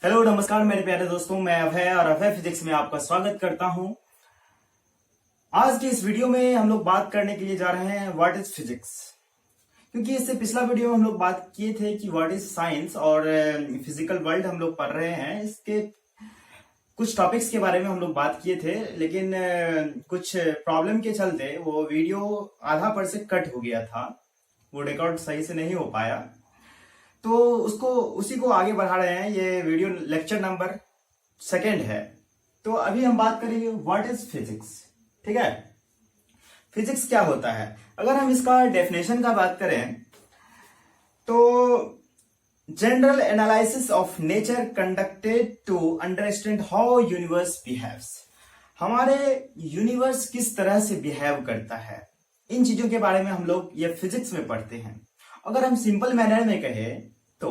Hello नमस्कार मेरे प्यारे दोस्तों, मैं अभय और अभय फिजिक्स में आपका स्वागत करता हूं। आज की इस वीडियो में हम लोग बात करने के लिए जा रहे हैं व्हाट इज फिजिक्स। क्योंकि इससे पिछला वीडियो में हम लोग बात किए थे कि व्हाट इज साइंस और फिजिकल वर्ल्ड हम लोग पढ़ रहे हैं। इसके कुछ टॉपिक्स के बारे में हम लोग बात किए थे, लेकिन कुछ प्रॉब्लम के चलते वो वीडियो आधा पर से कट हो गया था, वो रिकॉर्ड सही से नहीं हो पाया, तो उसी को आगे बढ़ा रहे हैं। ये वीडियो लेक्चर नंबर 2 है। तो अभी हम बात करेंगे व्हाट इज फिजिक्स। ठीक है, फिजिक्स क्या होता है। अगर हम इसका डेफिनेशन का बात करें तो general analysis of nature conducted to understand how universe behaves. हमारे यूनिवर्स किस तरह से बिहेव करता है, इन चीजों के बारे में हम लोग ये फिजिक्स में पढ़ते हैं। अगर हम सिंपल मैनर में कहें तो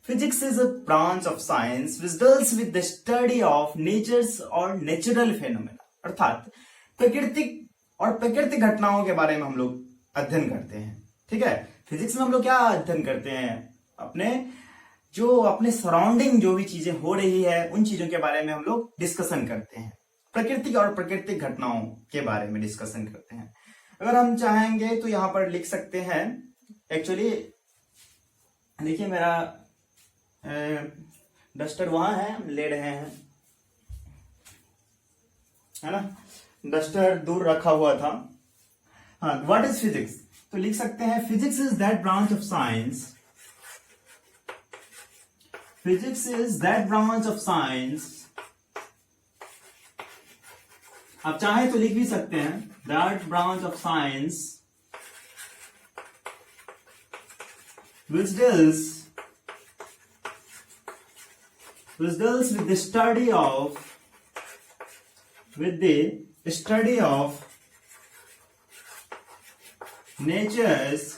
physics is a branch of science which deals with the study of natures और नेचुरल फेनोमेना, अर्थात प्राकृतिक घटनाओं के बारे में हम लोग अध्ययन करते हैं। ठीक है, फिजिक्स में हम लोग क्या अध्ययन करते हैं, अपने सराउंडिंग जो भी चीजें हो रही है उन चीजों के बारे में हम लोग डिस्कशन करते हैं। प्राकृतिक और प्राकृतिक घटनाओं के बारे में डिस्कशन करते हैं। अगर हम चाहेंगे तो यहां पर लिख सकते हैं। एक्चुअली देखिए, मेरा डस्टर वहां है, हम ले रहे हैं, है ना, डस्टर दूर रखा हुआ था। हाँ, व्हाट इज फिजिक्स, तो लिख सकते हैं physics is that branch of science, physics is that branch of science, आप चाहे तो लिख भी सकते हैं that branch of science which deals with the study of natures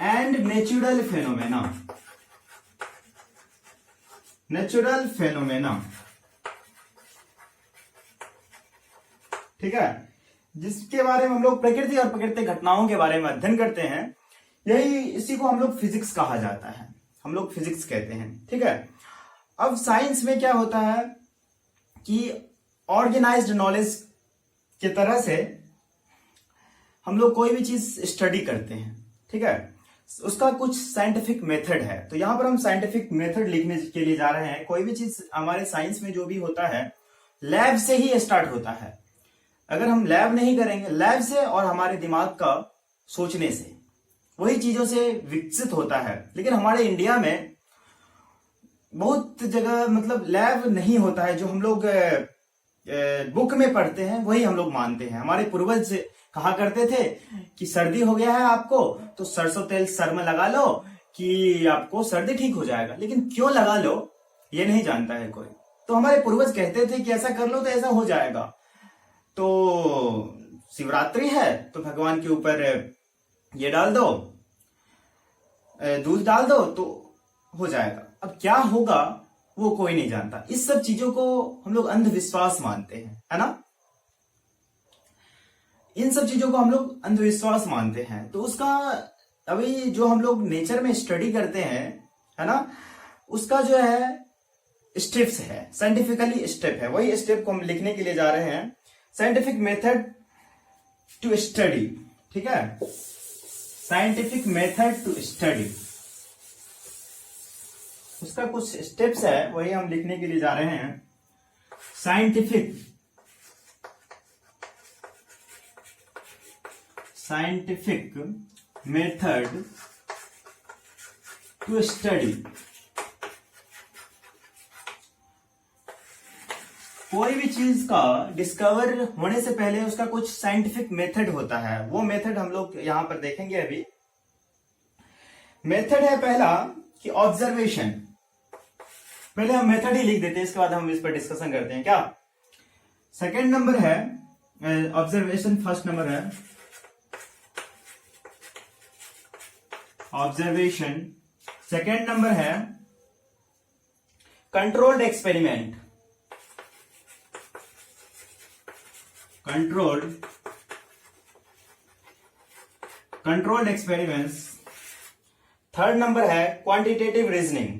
and natural phenomena, ठीक है, जिसके बारे में हम लोग प्रकृति और प्राकृतिक घटनाओं के बारे में अध्ययन करते हैं। इसी को हम लोग फिजिक्स कहा जाता है, हम लोग फिजिक्स कहते हैं। ठीक है, अब साइंस में क्या होता है कि ऑर्गेनाइज्ड नॉलेज की तरह से हम लोग कोई भी चीज स्टडी करते हैं। ठीक है, उसका कुछ साइंटिफिक मेथड है। तो यहां पर हम साइंटिफिक मेथड लिखने के लिए जा रहे हैं। कोई भी चीज हमारे साइंस में जो भी होता है लैब से ही स्टार्ट होता है। अगर हम लैब नहीं करेंगे, लैब से और हमारे दिमाग का सोचने से, वही चीजों से विकसित होता है। लेकिन हमारे इंडिया में बहुत जगह मतलब लैब नहीं होता है। जो हम लोग बुक में पढ़ते हैं वही हम लोग मानते हैं। हमारे पूर्वज कहा करते थे कि सर्दी हो गया है आपको तो सरसों तेल सर में लगा लो कि आपको सर्दी ठीक हो जाएगा। लेकिन क्यों लगा लो ये नहीं जानता है कोई। तो हमारे पूर्वज कहते थे कि ऐसा कर लो तो ऐसा हो जाएगा। तो शिवरात्रि है तो भगवान के ऊपर ये डाल दो, दूध डाल दो तो हो जाएगा। अब क्या होगा वो कोई नहीं जानता। इस सब चीजों को हम लोग अंधविश्वास मानते हैं, है ना। इन सब चीजों को हम लोग अंधविश्वास मानते हैं। तो उसका अभी जो हम लोग नेचर में स्टडी करते हैं, है ना, उसका जो है स्टेप्स है, साइंटिफिकली स्टेप है। वही स्टेप को हम लिखने के लिए जा रहे हैं। साइंटिफिक मेथड टू स्टडी, ठीक है, साइंटिफिक मेथड टू स्टडी, उसका कुछ स्टेप्स है, वही हम लिखने के लिए जा रहे हैं। Scientific method to study. कोई भी चीज का डिस्कवर होने से पहले उसका कुछ साइंटिफिक मेथड होता है। वो मेथड हम लोग यहां पर देखेंगे। अभी मेथड है पहला कि ऑब्जर्वेशन। पहले हम मेथड ही लिख देते हैं, इसके बाद हम इस पर डिस्कशन करते हैं। क्या सेकंड नंबर है ऑब्जर्वेशन, फर्स्ट नंबर है ऑब्जर्वेशन, सेकंड नंबर है controlled experiment, controlled experiments. Third number है क्वांटिटेटिव रीजनिंग,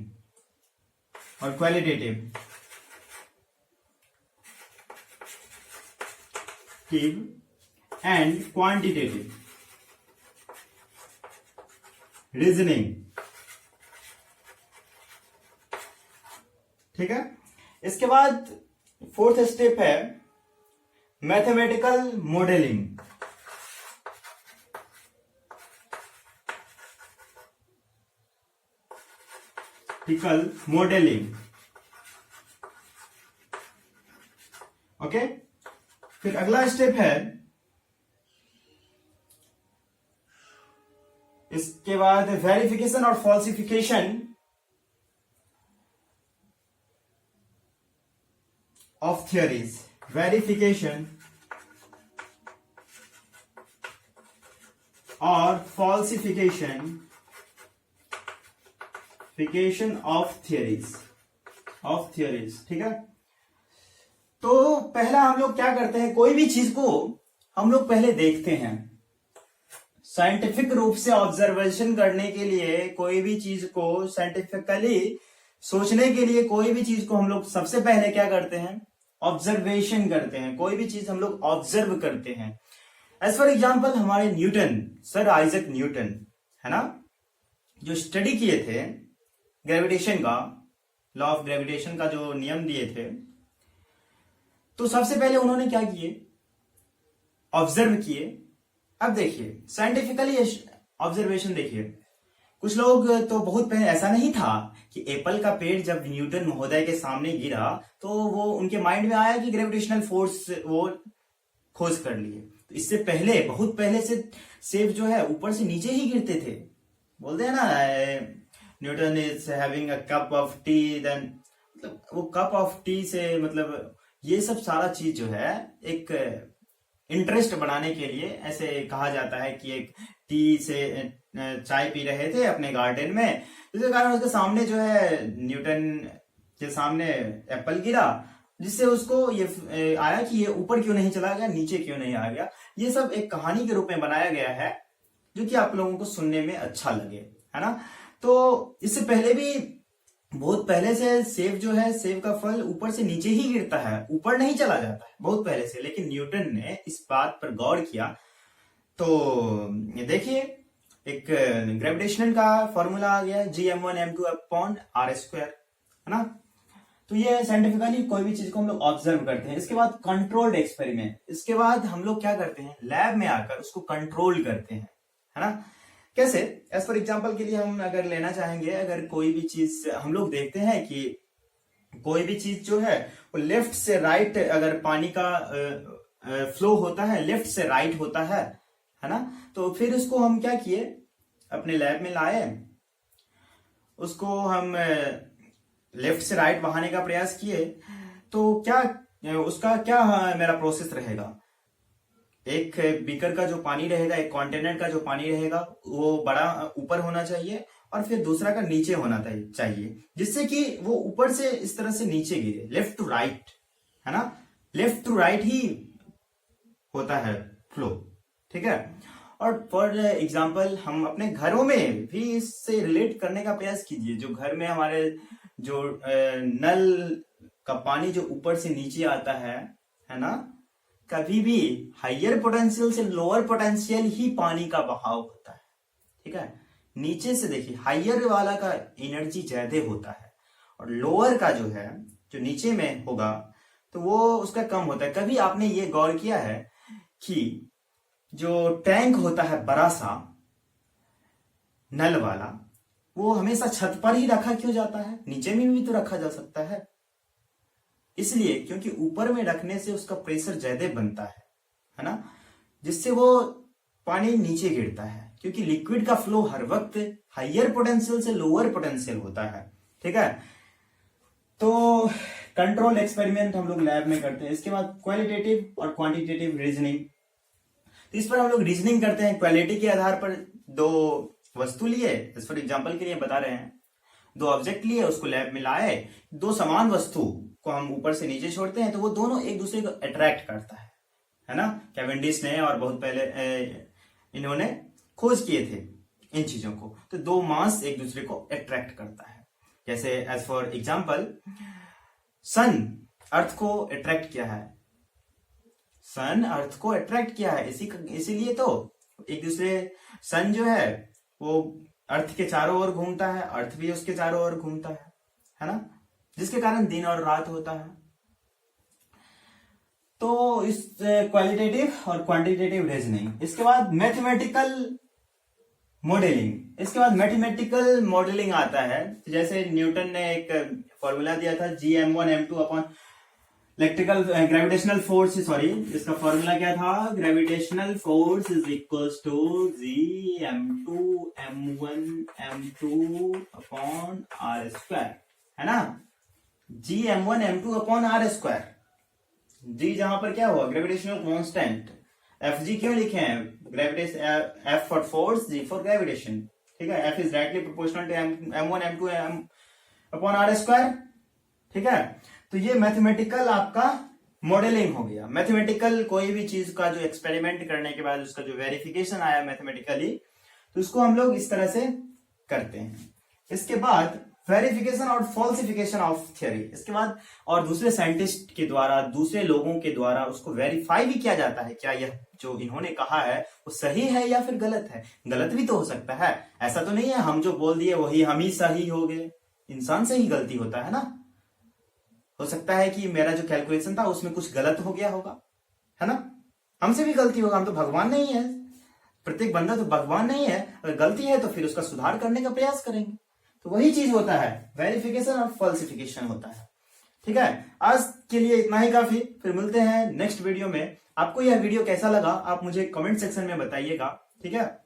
और क्वालिटेटिव एंड क्वांटिटेटिव रीजनिंग। ठीक है, इसके बाद फोर्थ स्टेप है मैथमेटिकल मॉडलिंग। Modelling, okay. फिर अगला स्टेप है, इसके बाद वेरिफिकेशन और फॉल्सिफिकेशन ऑफ थियरीज। वेरिफिकेशन और फॉल्सिफिकेशन ऑफ थियरीज, ठीक है। तो पहला हम लोग क्या करते हैं, कोई भी चीज को हम लोग पहले देखते हैं। साइंटिफिक रूप से ऑब्जर्वेशन करने के लिए, कोई भी चीज को साइंटिफिकली सोचने के लिए, कोई भी चीज को हम लोग सबसे पहले क्या करते हैं, ऑब्जर्वेशन करते हैं। कोई भी चीज हम लोग ऑब्जर्व करते हैं। एज फॉर एग्जाम्पल हमारे न्यूटन, सर आइजक न्यूटन, है ना, जो स्टडी किए थे ग्रेविटेशन का, लॉ ऑफ ग्रेविटेशन का जो नियम दिए थे, तो सबसे पहले उन्होंने क्या किए, ऑब्जर्व किए। अब देखिए साइंटिफिकली ऑब्जर्वेशन देखिए, कुछ लोग तो बहुत पहले, ऐसा नहीं था कि एप्पल का पेड़ जब न्यूटन महोदय के सामने गिरा तो वो उनके माइंड में आया कि ग्रेविटेशनल फोर्स वो खोज कर लिए। तो इससे पहले, बहुत पहले से सेब जो है ऊपर से नीचे ही गिरते थे। बोलते हैं ना, Newton is having a cup of tea, then मतलब वो कप ऑफ टी से, मतलब ये सब सारा चीज जो है एक इंटरेस्ट बनाने के लिए ऐसे कहा जाता है कि एक टी से चाय पी रहे थे अपने गार्डन में, जिसके कारण उसके सामने जो है न्यूटन के सामने एप्पल गिरा, जिससे उसको ये आया कि ये ऊपर क्यों नहीं चला गया, नीचे क्यों नहीं आ गया। ये सब एक कहानी के रूप में बनाया गया है जो कि आप लोगों को सुनने में अच्छा लगे, है ना। तो इससे पहले भी बहुत पहले से सेब जो है, सेब का फल ऊपर से नीचे ही गिरता है, ऊपर नहीं चला जाता है बहुत पहले से। लेकिन न्यूटन ने इस बात पर गौर किया। तो देखिए एक ग्रेविटेशनल का फॉर्मूला आ गया, Gm1m2/r², है ना। तो ये साइंटिफिकली कोई भी चीज को हम लोग ऑब्जर्व करते हैं। इसके बाद कंट्रोल्ड एक्सपेरिमेंट, इसके बाद हम लोग क्या करते हैं, लैब में आकर उसको कंट्रोल करते हैं, है ना। कैसे, एज फॉर एग्जाम्पल के लिए हम अगर लेना चाहेंगे, अगर कोई भी चीज हम लोग देखते हैं कि कोई भी चीज जो है वो लेफ्ट से राइट, अगर पानी का फ्लो होता है लेफ्ट से राइट होता है ना, तो फिर उसको हम क्या किए, अपने लैब में लाए, उसको हम लेफ्ट से राइट बहाने का प्रयास किए। तो क्या उसका क्या मेरा प्रोसेस रहेगा, एक बीकर का जो पानी रहेगा, एक कंटेनर का जो पानी रहेगा वो बड़ा ऊपर होना चाहिए और फिर दूसरा का नीचे होना चाहिए, जिससे कि वो ऊपर से इस तरह से नीचे गिरे, लेफ्ट टू राइट, है ना। लेफ्ट टू राइट ही होता है फ्लो, ठीक है। और फॉर एग्जाम्पल हम अपने घरों में भी इससे रिलेट करने का प्रयास कीजिए। जो घर में हमारे जो नल का पानी जो ऊपर से नीचे आता है ना, कभी भी हाइयर पोटेंशियल से लोअर पोटेंशियल ही पानी का बहाव होता है, ठीक है। नीचे से देखिए, हाइयर वाला का एनर्जी ज्यादा होता है और लोअर का जो है, जो नीचे में होगा तो वो उसका कम होता है। कभी आपने ये गौर किया है कि जो टैंक होता है बड़ा सा नल वाला, वो हमेशा छत पर ही रखा क्यों जाता है, नीचे में भी तो रखा जा सकता है। इसलिए क्योंकि ऊपर में रखने से उसका प्रेशर ज्यादा बनता है ना, जिससे वो पानी नीचे गिरता है। क्योंकि लिक्विड का फ्लो हर वक्त हाइयर पोटेंशियल से लोअर पोटेंशियल होता है, ठीक है। तो कंट्रोल एक्सपेरिमेंट हम लोग लैब में करते हैं। इसके बाद क्वालिटेटिव और क्वांटिटेटिव रीजनिंग, तो इस पर हम लोग रीजनिंग करते हैं क्वालिटी के आधार पर। दो वस्तु लिए, इस फॉर एग्जाम्पल के लिए बता रहे हैं, दो ऑब्जेक्ट लिए, उसको लैब में लाए, दो समान वस्तु को हम ऊपर से नीचे छोड़ते हैं तो वो दोनों एक दूसरे को अट्रैक्ट करता है ना। कैवेंडिश ने और बहुत पहले इन्होंने खोज किए थे इन चीजों को। तो दो मास एक दूसरे को अट्रैक्ट करता है, जैसे एज फॉर एग्जाम्पल, सन अर्थ को अट्रैक्ट किया है, सन अर्थ को अट्रैक्ट किया है, इसीलिए तो एक दूसरे, सन जो है वो अर्थ के चारों ओर घूमता है, अर्थ भी उसके चारों ओर घूमता है ना, जिसके कारण दिन और रात होता है। तो इस क्वालिटेटिव और क्वांटिटेटिव रीजनिंग, इसके बाद मैथमेटिकल मॉडलिंग, इसके बाद मैथमेटिकल मॉडलिंग आता है। जैसे न्यूटन ने एक फॉर्मूला दिया था Gm1m2 upon electrical gravitational force, sorry इसका फॉर्मूला क्या था, gravitational force is equals to Gm2m1m2 upon r square, है ना, Gm1m2 अपॉन r स्क्वायर। जी जहां पर क्या हुआ, ग्रेविटेशनल कांस्टेंट, Fg क्यों लिखे हैं, gravitation, F for force, G for gravitation, ठीक है, F is directly proportional to m1 m2 upon r square, ठीक है। तो ये मैथमेटिकल आपका मॉडलिंग हो गया। मैथमेटिकल कोई भी चीज का जो एक्सपेरिमेंट करने के बाद उसका जो वेरिफिकेशन आया मैथमेटिकली, तो उसको हम लोग इस तरह से करते हैं। इसके बाद वेरिफिकेशन और फॉल्सिफिकेशन ऑफ थ्योरी, इसके बाद और दूसरे साइंटिस्ट के द्वारा, दूसरे लोगों के द्वारा उसको वेरीफाई भी किया जाता है, क्या यह जो इन्होंने कहा है वो सही है या फिर गलत है। गलत भी तो हो सकता है, ऐसा तो नहीं है हम जो बोल दिए वही हम ही सही हो गए, इंसान से ही गलती होता है ना। हो सकता है कि मेरा जो कैलकुलेशन था उसमें कुछ गलत हो गया होगा, है ना, हमसे भी गलती होगा, हम तो भगवान नहीं है, प्रत्येक बंदा तो भगवान नहीं है। अगर गलती है तो फिर उसका सुधार करने का प्रयास करेंगे। तो वही चीज होता है, वेरिफिकेशन और फॉल्सिफिकेशन होता है, ठीक है। आज के लिए इतना ही काफी, फिर मिलते हैं नेक्स्ट वीडियो में। आपको यह वीडियो कैसा लगा आप मुझे कमेंट सेक्शन में बताइएगा, ठीक है।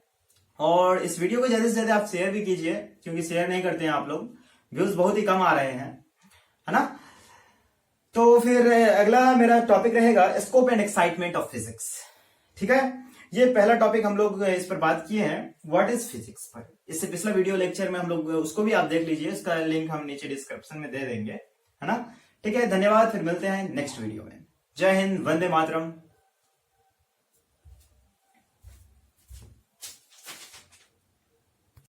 और इस वीडियो को ज्यादा से ज्यादा आप शेयर भी कीजिए, क्योंकि शेयर नहीं करते हैं आप लोग, व्यूज बहुत ही कम आ रहे हैं, है ना। तो फिर अगला मेरा टॉपिक रहेगा scope and excitement of physics, ठीक है। ये पहला टॉपिक हम लोग इस पर बात किए हैं, व्हाट इज फिजिक्स पर। इससे पिछला वीडियो लेक्चर में हम लोग उसको भी आप देख लीजिए, उसका लिंक हम नीचे डिस्क्रिप्शन में दे देंगे, है ना। ठीक है, धन्यवाद, फिर मिलते हैं नेक्स्ट वीडियो में। जय हिंद, वंदे मातरम।